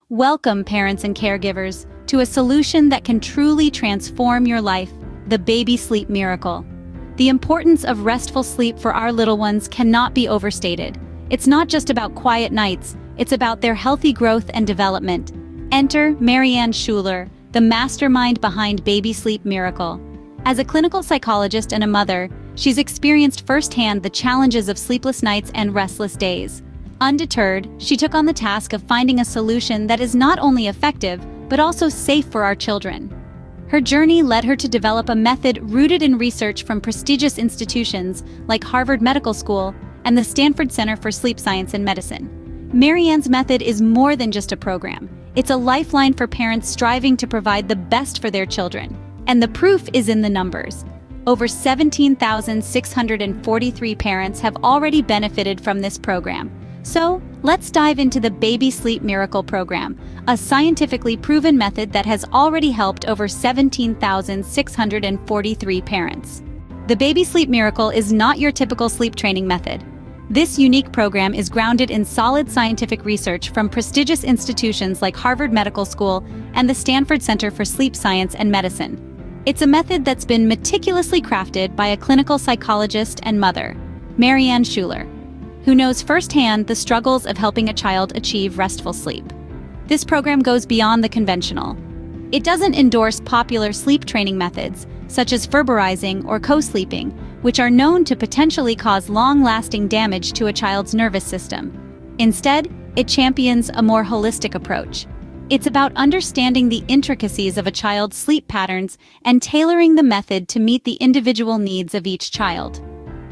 Welcome, parents and caregivers, to a solution that can truly transform your life, the baby sleep miracle. The importance of restful sleep for our little ones cannot be overstated. It's not just about quiet nights, it's about their healthy growth and development. Enter Mary-Ann Schuler, the mastermind behind Baby Sleep Miracle. As a clinical psychologist and a mother, she's experienced firsthand the challenges of sleepless nights and restless days. Undeterred, she took on the task of finding a solution that is not only effective, but also safe for our children. Her journey led her to develop a method rooted in research from prestigious institutions like Harvard Medical School and the Stanford Center for Sleep Science and Medicine. Mary-Ann's method is more than just a program. It's a lifeline for parents striving to provide the best for their children. And the proof is in the numbers. Over 17,643 parents have already benefited from this program. So, let's dive into the Baby Sleep Miracle Program, a scientifically proven method that has already helped over 17,643 parents. The Baby Sleep Miracle is not your typical sleep training method. This unique program is grounded in solid scientific research from prestigious institutions like Harvard Medical School and the Stanford Center for Sleep Science and Medicine. It's a method that's been meticulously crafted by a clinical psychologist and mother, Mary-Ann Schuler, who knows firsthand the struggles of helping a child achieve restful sleep. This program goes beyond the conventional. It doesn't endorse popular sleep training methods, such as Ferberizing or co-sleeping, which are known to potentially cause long-lasting damage to a child's nervous system. Instead, it champions a more holistic approach. It's about understanding the intricacies of a child's sleep patterns and tailoring the method to meet the individual needs of each child.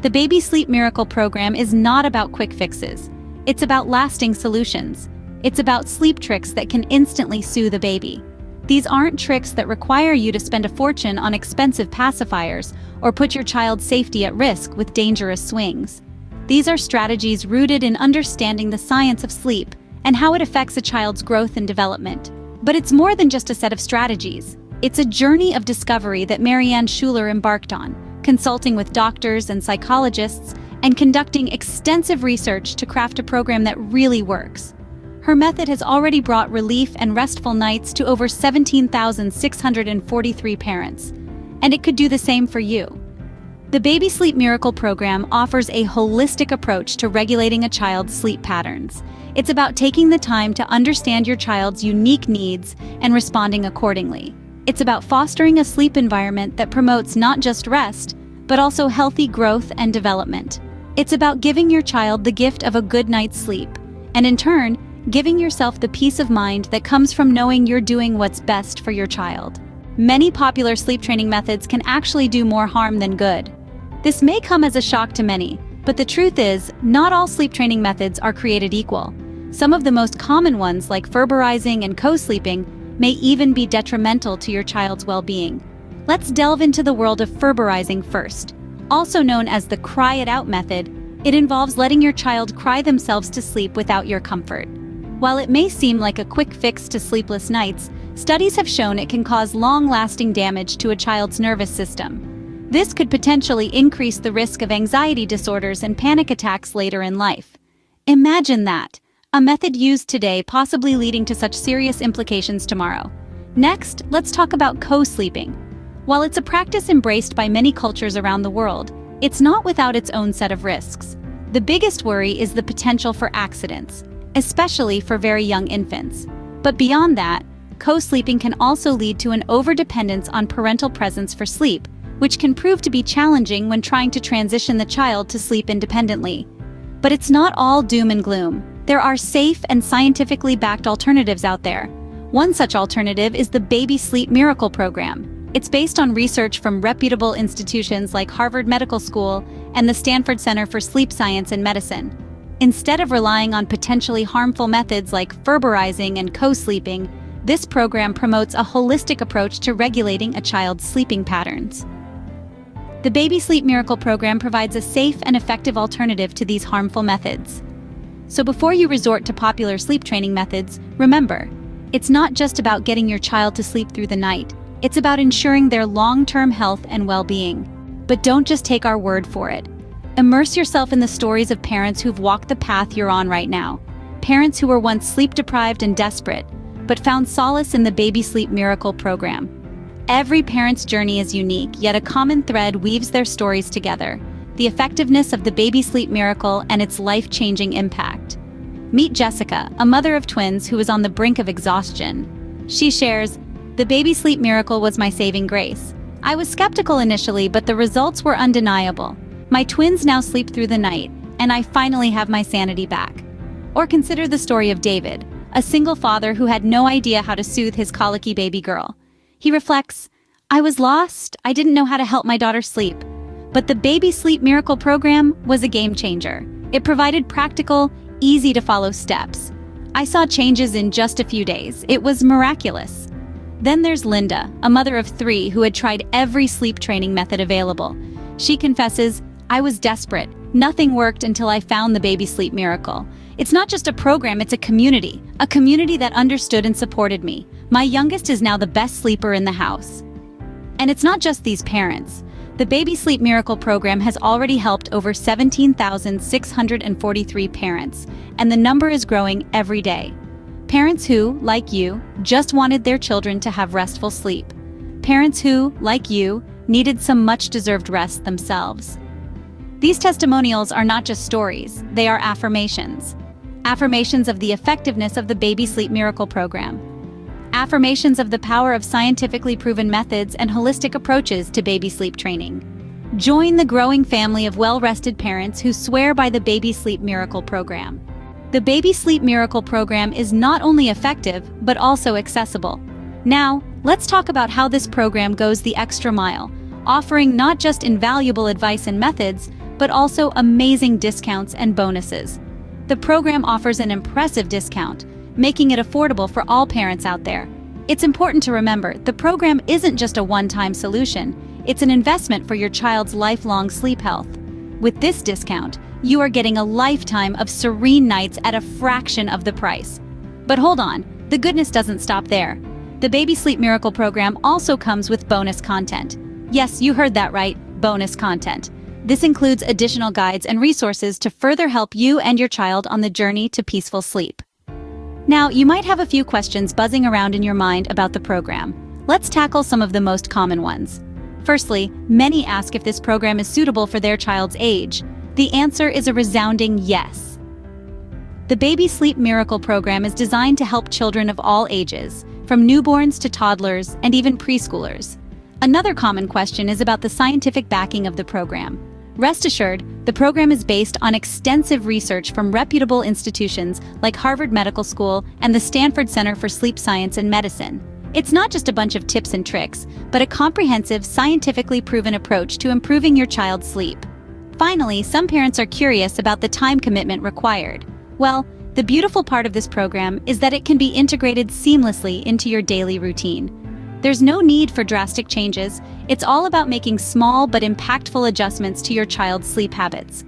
The Baby Sleep Miracle program is not about quick fixes. It's about lasting solutions. It's about sleep tricks that can instantly soothe a baby. These aren't tricks that require you to spend a fortune on expensive pacifiers or put your child's safety at risk with dangerous swings. These are strategies rooted in understanding the science of sleep and how it affects a child's growth and development. But it's more than just a set of strategies. It's a journey of discovery that Mary-Ann Schuler embarked on, consulting with doctors and psychologists, and conducting extensive research to craft a program that really works. Her method has already brought relief and restful nights to over 17,643 parents, and it could do the same for you. The Baby Sleep Miracle program offers a holistic approach to regulating a child's sleep patterns. It's about taking the time to understand your child's unique needs and responding accordingly. It's about fostering a sleep environment that promotes not just rest, but also healthy growth and development. It's about giving your child the gift of a good night's sleep, and in turn, giving yourself the peace of mind that comes from knowing you're doing what's best for your child. Many popular sleep training methods can actually do more harm than good. This may come as a shock to many, but the truth is, not all sleep training methods are created equal. Some of the most common ones, like Ferberizing and co-sleeping, may even be detrimental to your child's well-being. Let's delve into the world of Ferberizing first. Also known as the cry it out method, it involves letting your child cry themselves to sleep without your comfort. While it may seem like a quick fix to sleepless nights, studies have shown it can cause long-lasting damage to a child's nervous system. This could potentially increase the risk of anxiety disorders and panic attacks later in life. Imagine that. A method used today possibly leading to such serious implications tomorrow. Next, let's talk about co-sleeping. While it's a practice embraced by many cultures around the world, it's not without its own set of risks. The biggest worry is the potential for accidents, especially for very young infants. But beyond that, co-sleeping can also lead to an overdependence on parental presence for sleep, which can prove to be challenging when trying to transition the child to sleep independently. But it's not all doom and gloom. There are safe and scientifically backed alternatives out there. One such alternative is the Baby Sleep Miracle program. It's based on research from reputable institutions like Harvard Medical School and the Stanford Center for Sleep Science and Medicine. Instead of relying on potentially harmful methods like Ferberizing and co-sleeping, this program promotes a holistic approach to regulating a child's sleeping patterns. The Baby Sleep Miracle program provides a safe and effective alternative to these harmful methods. So before you resort to popular sleep training methods, remember, it's not just about getting your child to sleep through the night. It's about ensuring their long-term health and well-being. But don't just take our word for it. Immerse yourself in the stories of parents who've walked the path you're on right now. Parents who were once sleep-deprived and desperate, but found solace in the Baby Sleep Miracle program. Every parent's journey is unique, yet a common thread weaves their stories together: the effectiveness of the Baby Sleep Miracle and its life-changing impact. Meet Jessica, a mother of twins who was on the brink of exhaustion. She shares, "The Baby Sleep Miracle was my saving grace. I was skeptical initially, but the results were undeniable. My twins now sleep through the night, and I finally have my sanity back." Or consider the story of David, a single father who had no idea how to soothe his colicky baby girl. He reflects, "I was lost, I didn't know how to help my daughter sleep. But the Baby Sleep Miracle program was a game changer. It provided practical, easy-to-follow steps. I saw changes in just a few days. It was miraculous." Then there's Linda, a mother of 3 who had tried every sleep training method available. She confesses, "I was desperate. Nothing worked until I found the Baby Sleep Miracle. It's not just a program, it's a community that understood and supported me. My youngest is now the best sleeper in the house." And it's not just these parents. The Baby Sleep Miracle program has already helped over 17,643 parents, and the number is growing every day. Parents who, like you, just wanted their children to have restful sleep. Parents who, like you, needed some much-deserved rest themselves. These testimonials are not just stories, they are affirmations. Affirmations of the effectiveness of the Baby Sleep Miracle program. Affirmations of the power of scientifically proven methods and holistic approaches to baby sleep training. Join the growing family of well-rested parents who swear by the Baby Sleep Miracle program. The Baby Sleep Miracle program is not only effective, but also accessible. Now, let's talk about how this program goes the extra mile, offering not just invaluable advice and methods, but also amazing discounts and bonuses. The program offers an impressive discount, making it affordable for all parents out there. It's important to remember, the program isn't just a one-time solution, it's an investment for your child's lifelong sleep health. With this discount, you are getting a lifetime of serene nights at a fraction of the price. But hold on, the goodness doesn't stop there. The Baby Sleep Miracle program also comes with bonus content. Yes, you heard that right, bonus content. This includes additional guides and resources to further help you and your child on the journey to peaceful sleep. Now, you might have a few questions buzzing around in your mind about the program. Let's tackle some of the most common ones. Firstly, many ask if this program is suitable for their child's age. The answer is a resounding yes. The Baby Sleep Miracle program is designed to help children of all ages, from newborns to toddlers and even preschoolers. Another common question is about the scientific backing of the program. Rest assured, the program is based on extensive research from reputable institutions like Harvard Medical School and the Stanford Center for Sleep Science and Medicine. It's not just a bunch of tips and tricks, but a comprehensive, scientifically proven approach to improving your child's sleep. Finally, some parents are curious about the time commitment required. Well, the beautiful part of this program is that it can be integrated seamlessly into your daily routine. There's no need for drastic changes. It's all about making small but impactful adjustments to your child's sleep habits.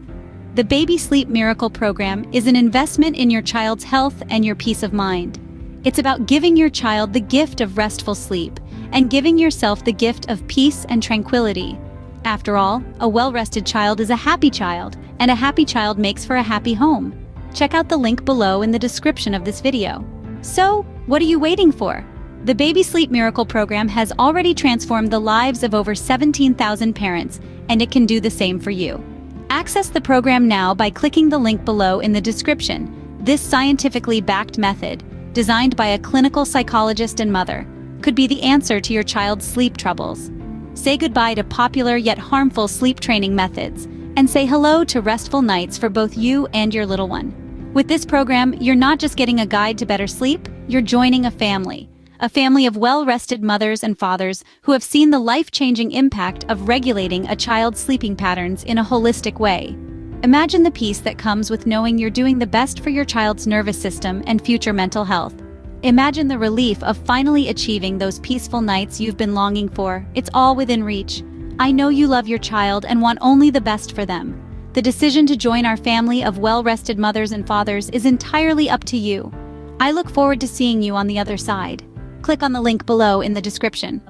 The Baby Sleep Miracle program is an investment in your child's health and your peace of mind. It's about giving your child the gift of restful sleep and giving yourself the gift of peace and tranquility. After all, a well-rested child is a happy child, and a happy child makes for a happy home. Check out the link below in the description of this video. So, what are you waiting for? The Baby Sleep Miracle program has already transformed the lives of over 17,000 parents, and it can do the same for you. Access the program now by clicking the link below in the description. This scientifically backed method, designed by a clinical psychologist and mother, could be the answer to your child's sleep troubles. Say goodbye to popular yet harmful sleep training methods, and say hello to restful nights for both you and your little one. With this program, you're not just getting a guide to better sleep, you're joining a family of well-rested mothers and fathers who have seen the life-changing impact of regulating a child's sleeping patterns in a holistic way. Imagine the peace that comes with knowing you're doing the best for your child's nervous system and future mental health. Imagine the relief of finally achieving those peaceful nights you've been longing for. It's all within reach. I know you love your child and want only the best for them. The decision to join our family of well-rested mothers and fathers is entirely up to you. I look forward to seeing you on the other side. Click on the link below in the description.